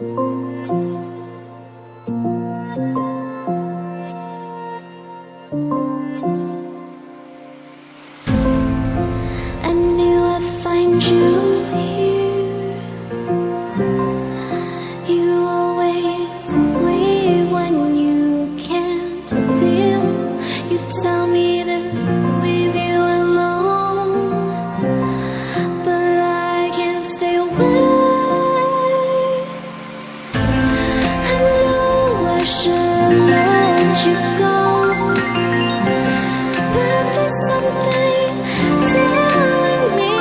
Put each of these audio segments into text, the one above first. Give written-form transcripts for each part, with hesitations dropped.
I knew I'd find you here. You always leave when you can't feel. You tell me to leave you alone, but I can't stay away. I know I should let you go, but there's something telling me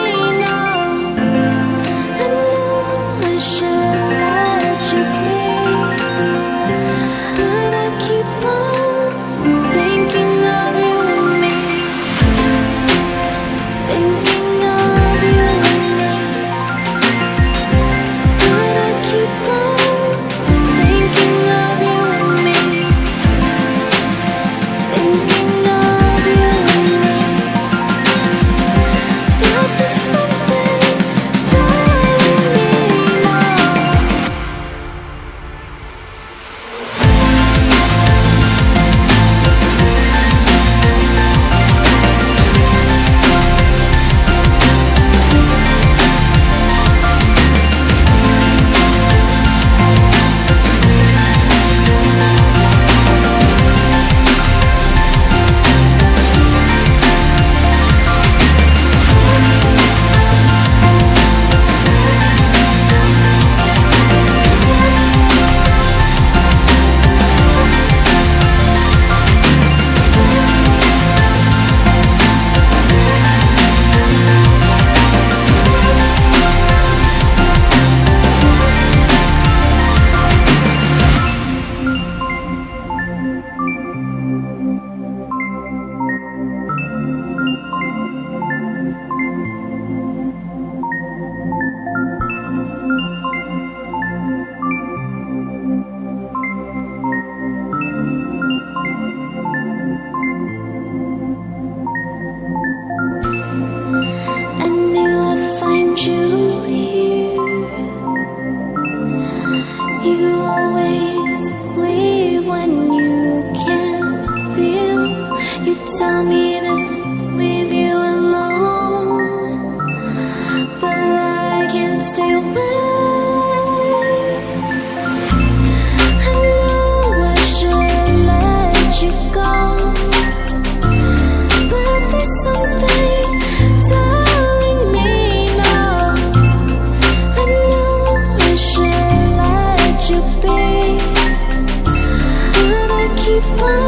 no. I know I should let you be, but I keep on thinking of you and me, thinking of you and me, but I keep on thinking of you and me, thinking of you and me. But there's something telling me no. I knew I'd find you here. You always leave when you can't feel. You tell me to leave you alone, but I can't stay away. I know I should let you go, but there's something telling me no. I know I should let you be, but I keep on